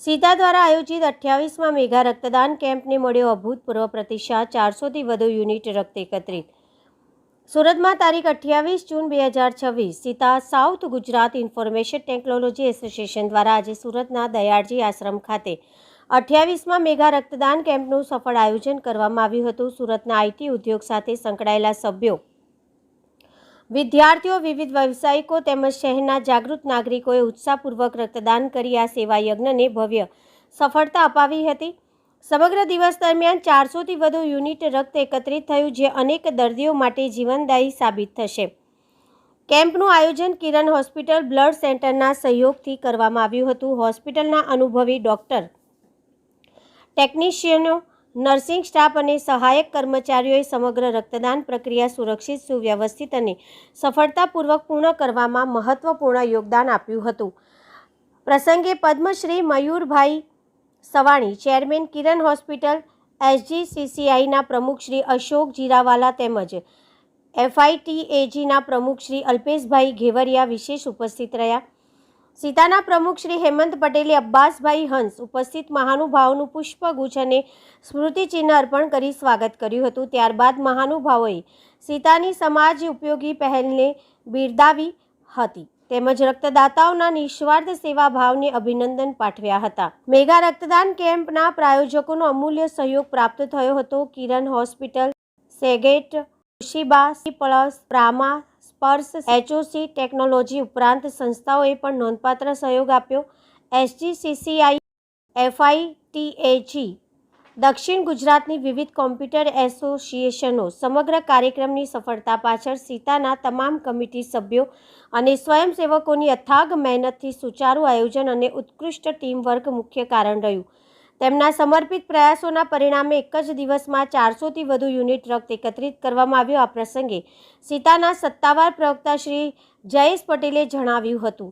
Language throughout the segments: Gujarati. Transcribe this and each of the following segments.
સીતા દ્વારા આયોજિત 28મા મેગા રક્તદાન કેમ્પને મળ્યો અભૂતપૂર્વ પ્રતિસાદ। 400થી વધુ યુનિટ રક્ત એકત્રિત। સુરતમાં તારીખ 28 જૂન 2026 Sita south Gujarat information technology association દ્વારા આજે સુરતના દયાળજી આશ્રમ ખાતે 28મા મેગા રક્તદાન કેમ્પનું સફળ આયોજન કરવામાં આવ્યું હતું। સુરતના આઈટી ઉદ્યોગ સાથે સંકળાયેલા સભ્યો, વિદ્યાર્થીઓ, વિવિધ વ્યવસાયિકો તેમજ શહેરના જાગૃત નાગરિકોએ ઉત્સાહપૂર્વક રક્તદાન કરી આ સેવા યજ્ઞને ભવ્ય સફળતા અપાવી હતી। સમગ્ર દિવસ દરમિયાન 400થી વધુ યુનિટ રક્ત એકત્રિત થયું, જે અનેક દર્દીઓ માટે જીવનદાયી સાબિત થશે। કેમ્પનું આયોજન કિરણ હોસ્પિટલ બ્લડ સેન્ટરના સહયોગથી કરવામાં આવ્યું હતું। હોસ્પિટલના અનુભવી ડોક્ટર, ટેકનિશિયનો, નર્સિંગ સ્ટાફ અને સહાયક કર્મચારીઓએ સમગ્ર રક્તદાન પ્રક્રિયા સુરક્ષિત, સુવ્યવસ્થિત અને સફળતાપૂર્વક પૂર્ણ કરવામાં મહત્વપૂર્ણ યોગદાન આપ્યું હતું। પ્રસંગે પદ્મશ્રી મયુરભાઈ સવાણી, ચેરમેન કિરણ હોસ્પિટલ, SGCCIના પ્રમુખ શ્રી અશોક જીરાવાલા તેમજ FITAGના પ્રમુખ શ્રી અલ્પેશભાઈ ઘેવરિયા વિશેષ ઉપસ્થિત રહ્યા। સીતાના પ્રમુખ શ્રી હેમંત પટેલે અબ્બાસભાઈ હંસ ઉપસ્થિત મહાનુભાવોનું પુષ્પગુચ્છ અને સ્મૃતિચિહ્ન અર્પણ કરી સ્વાગત કર્યું હતું। ત્યારબાદ મહાનુભાવોએ સીતાની સમાજ ઉપયોગી પહેલને બિરદાવી હતી તેમજ રક્તદાતાઓના નિસ્વાર્થ સેવા ભાવને અભિનંદન પાઠવ્યા હતા। મેગા રક્તદાન કેમ્પના પ્રાયોજકોનો અમૂલ્ય સહયોગ પ્રાપ્ત થયો હતો। કિરણ હોસ્પિટલ, સેગેટ, તોશિબા, પ્લસ, પ્રામા, સ્પર્શ, HOC ટેકનોલોજી ઉપરાંત સંસ્થાઓએ પણ નોંધપાત્ર સહયોગ આપ્યો। SGCCI, FITAG, દક્ષિણ ગુજરાતની વિવિધ કોમ્પ્યુટર એસોસિએશનો સમગ્ર કાર્યક્રમની સફળતા પાછળ સીતાના તમામ કમિટી સભ્યો અને સ્વયંસેવકોની અથાગ મહેનતથી સુચારું આયોજન અને ઉત્કૃષ્ટ ટીમવર્ક મુખ્ય કારણ રહ્યું। તેમના સમર્પિત પ્રયાસોના પરિણામે એક જ દિવસમાં 400થી વધુ યુનિટ રક્ત એકત્રિત કરવામાં આવ્યો। આ પ્રસંગે સીતાના સત્તાવાર પ્રવક્તા શ્રી જયેશ પટેલે જણાવ્યું હતું,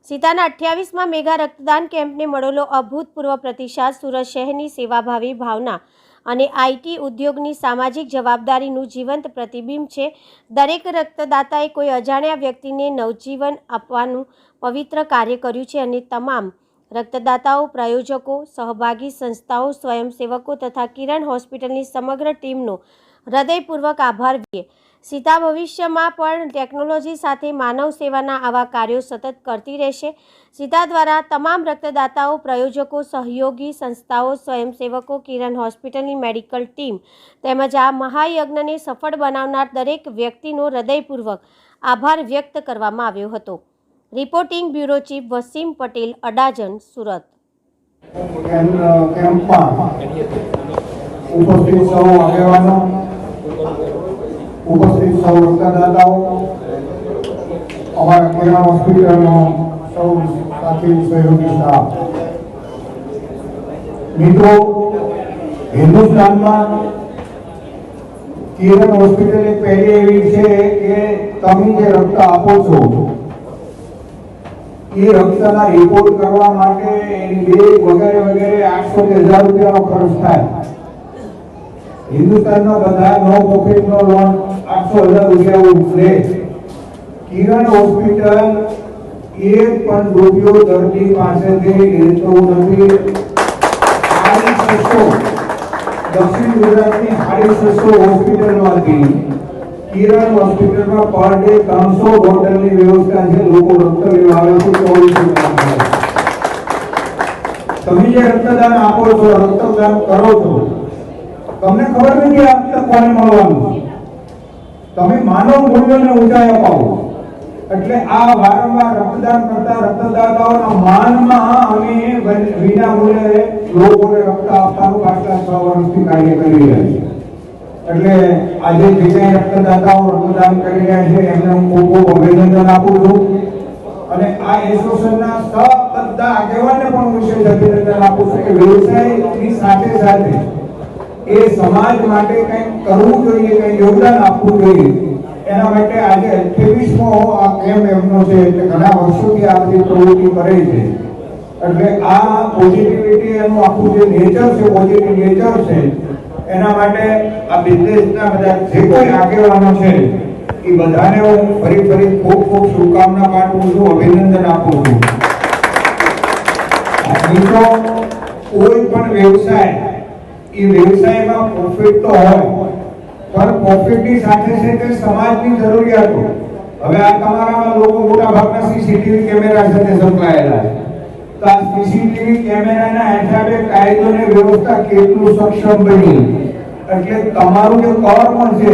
સીતાના 28મા મેગા રક્તદાન કેમ્પને મળેલો અભૂતપૂર્વ પ્રતિસાદ સુરત શહેરની સેવાભાવી ભાવના અને આઈટી ઉદ્યોગની સામાજિક જવાબદારીનું જીવંત પ્રતિબિંબ છે। દરેક રક્તદાતાએ કોઈ અજાણ્યા વ્યક્તિને નવજીવન આપવાનું પવિત્ર કાર્ય કર્યું છે અને તમામ રક્તદાતાઓ, પ્રાયોજકો, સહભાગી સંસ્થાઓ, સ્વયંસેવકો તથા કિરણ હોસ્પિટલની સમગ્ર ટીમનો હૃદયપૂર્વક આભાર વ્યક્ત કરીએ। સીતા ભવિષ્યમાં પણ ટેકનોલોજી સાથે માનવ સેવાના આવા કાર્યો સતત કરતી રહેશે। સીતા દ્વારા તમામ રક્તદાતાઓ, પ્રાયોજકો, સહયોગી સંસ્થાઓ, સ્વયંસેવકો, કિરણ હોસ્પિટલની મેડિકલ ટીમ તેમજ આ મહાયજ્ઞને સફળ બનાવનાર દરેક વ્યક્તિનો હૃદયપૂર્વક આભાર વ્યક્ત કરવામાં આવ્યો હતો। Reporting bureau chief Wasim Patel, Adajan, Surat. ઉપસ્થિત સૌ રક્તદાતાઓ, અમારા કિરણ હોસ્પિટલનો સૌ સાથી સહયોગી સ્ટાફ, મિત્રો, હિન્દુસ્તાનમાં કિરણ હોસ્પિટલ એક પહેલી એવી છે કે તમે જે રક્ત આપો છો એ રક્તના રિપોર્ટ કરવા માટે એની બેગ વગેરે વગેરે 800 કે 1000 રૂપિયાનો ખર્ચ થાય। હિન્દુસ્તાનના બધા નો પ્રોફિટનો લોન 800,000 રૂપિયા લે। કિરણ હોસ્પિટલ એક પણ રૂપિયો દર્દી પાસેથી લેતો નથી। દક્ષિણ ગુજરાતની 650 હોસ્પિટલમાંથી કિરણ હોસ્પિટલમાં પર ડે 300 બોટલની વ્યવસ્થા છે। લોકો રક્ત લેવા આવે છે 24 કલાક। તમે જે રક્તદાન આપો છો, રક્તદાન કરો છો, તમને ખબર નથી આ રક્ત કોને મળવાનું છે। તમે માનવ મૂલ્યોને ઊંચાઈ અપાવો। એટલે આ વારંવાર રક્તદાન કરતા રક્તદાતાઓના માનમાં અમે વિના મૂલ્યે લોકોને રક્ત આપવાનું પાછલા 6 વર્ષથી કાર્ય કરી રહ્યા છીએ। એટલે આજે જે કંઈ રક્તદાતાઓ રક્તદાન કરી રહ્યા છે એમને હું ખૂબ ખૂબ અભિનંદન આપું છું અને આ એસોસિએશનના બધા આગેવાનને પણ વિશેષ અભિનંદન આપું છું કે વ્યવસાયની સાથે સાથે એ સમાજ માટે કંઈક કરવું જોઈએ, કંઈક યોગદાન આપવું જોઈએ। એના માટે આજે 28મો આ કેમ્પ એમનો છે એટલે ઘણા વર્ષોથી આ બધી પ્રવૃત્તિ કરે છે। એટલે આ પોઝિટિવિટી એનું આખું જે નેચર છે, પોઝિટિવ નેચર છે, એના માટે આ બિઝનેસના બધા જે કોઈ આગેવાનો છે એ બધાને હું ફરી ખૂબ ખૂબ શુભકામના પાઠવું છું, અભિનંદન આપું છું। મિત્રો કોઈ પણ વ્યવસાય એ વ્યવસાયમાં પ્રોફિટ તો હોય પણ પ્રોફિટની સાથે સાથે સમાજની જરૂરિયાતો. હવે આ તમારામાં લોકો મોટા ભાગના સીસીટીવી કેમેરા સાથે સંકળાયેલા છે. તો આ સીસીટીવી કેમેરાના હિસાબે કાયદો અને વ્યવસ્થા કેટલું સક્ષમ બની, એટલે તમારું જે કર્મ છે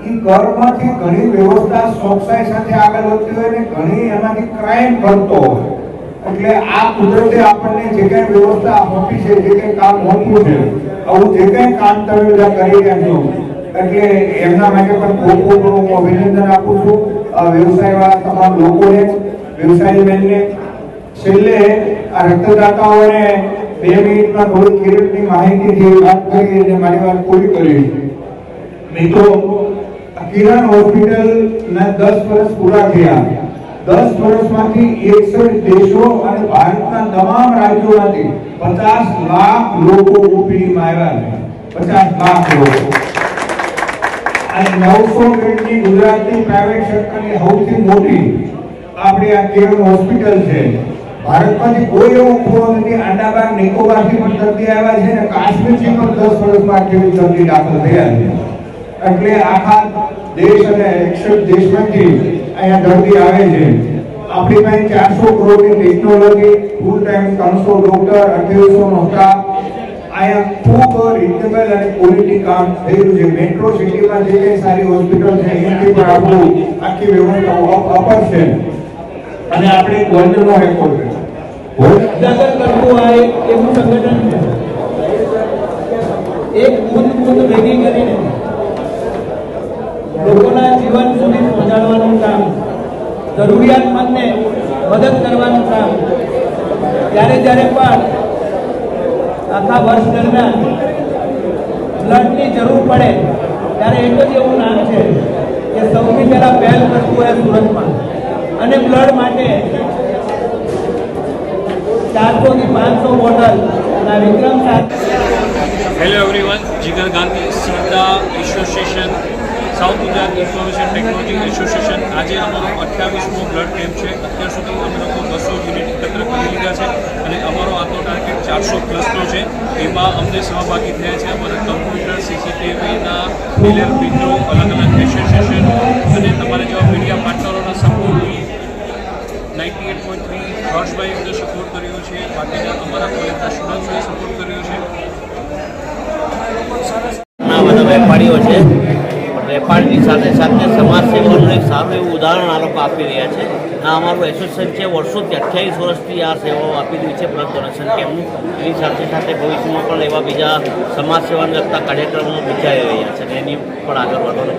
એ કર્મથી ઘણી વ્યવસ્થા ચોકસાઈ સાથે આગળ વધતી હોય ને ઘણી એમાંથી ક્રાઇમ બનતો હોય. એટલે આ કુદરતે આપણને જે કઈ વ્યવસ્થા આપી છે, જે કઈ કામ હોતું છે, આવું જે કઈ કામ તમે બધા કરી રહ્યા છો, એટલે એમના માટે પણ ખૂબ ખૂબ હું અભિનંદન આપું છું. વ્યવસાય વાળા તમામ લોકોને, વ્યવસાયમેનને. છેલ્લે આ રક્તદાતાઓને 2 મિનિટમાં થોડી કિરણની માહિતીથી વાત કરી અને મારી વાત પૂરી કરી. મિત્રો, કિરણ હોસ્પિટલ ના 10 વર્ષ પૂરા થયા. 10 વર્ષમાંથી 61 દેશો અને ભારતના તમામ રાજ્યોમાંથી 50 લાખ લોકો ઓપીડીમાં આવ્યા છે. 50 લાખ લોકો. અને 900 બેડની ગુજરાતની પ્રાઇવેટ સેક્ટરની સૌથી મોટી આપણી આ કિરણ હોસ્પિટલ છે. ભારતમાંથી કોઈ એવો ખૂણો નથી, આંડામાન નિકોબારથી પણ દર્દી આવ્યા છે અને કાશ્મીરથી પણ 10 વર્ષમાં કેવી દર્દી દાખલ થયા છે. એટલે આખા દેશ અને 61 દેશમાંથી અહીંયા દર્દી આવે છે. આપણી પાસે 400 કરોડની ટેકનોલોજી, ફૂલ ટાઈમ 300 ડોક્ટર, 2800 નો સ્ટાફ. અહીંયા ખૂબ રિઝનેબલ અને ક્વોલિટી કામ થઈ રહ્યું છે. મેટ્રો સિટીમાં જે કઈ સારી હોસ્પિટલ છે એનાથી પણ આપણું આખી વ્યવસ્થા અપર છે અને આપણે ગોલ્ડનો રેકોર્ડ છે. ઉજાગર કરતું આ એક એવું સંગઠન છે, એક બુંદ ભેગી કરીને લોકોના જીવન સુધી પહોંચાડવાનું કામ, જરૂરિયાતમંદને મદદ કરવાનું કામ. જ્યારે જ્યારે પણ આખા વર્ષ દરમિયાન બ્લડની જરૂર પડે ત્યારે એક જ એવું નામ છે કે સૌથી પહેલા પહેલ કરતું હોય સુરતમાં. અને બ્લડ માટે 400 થી 500 બોટલ ના વિક્રમ સાથે. Hello everyone, Jigar Gandhi SGITA association, south Gujarat information technology association. આજે અમારો 28મો બ્લડ કેમ્પ છે. અત્યાર સુધી અમે લોકો 200 યુનિટ એકત્ર કરી લીધા છે અને અમારો આજનો ટાર્ગેટ 400+નો છે. એમાં અમને સહભાગી થયા છે અમારા કમ્પ્યુટર, સીસીટીવીના ડીલર મિત્રો, અલગ અલગ એસોસિએશન અને તમારા જેવા મીડિયા પાર્ટનરોના સપોર્ટ. 98.3 હર્ષભાઈ અમને સપોર્ટ કર્યો છે, બાકીના અમારા કોલેજના સ્ટુડન્ટ્સોએ સપોર્ટ કર્યો છે. બધા વેપારીઓ છે, વેપારની સાથે સાથે સમાજ સેવાનું એક સારું એવું ઉદાહરણ આ લોકો આપી રહ્યા છે. આ અમારું એસોસિએશન છે, વર્ષોથી 28 વર્ષથી આ સેવાઓ આપી રહી છે બ્લડ ડોનેશન કેમ્પનું. એની સાથે સાથે ભવિષ્યમાં પણ એવા બીજા સમાજ સેવાને લગતા કાર્યક્રમો વિચારી રહ્યા છે અને એની પણ આગળ વધવાનું.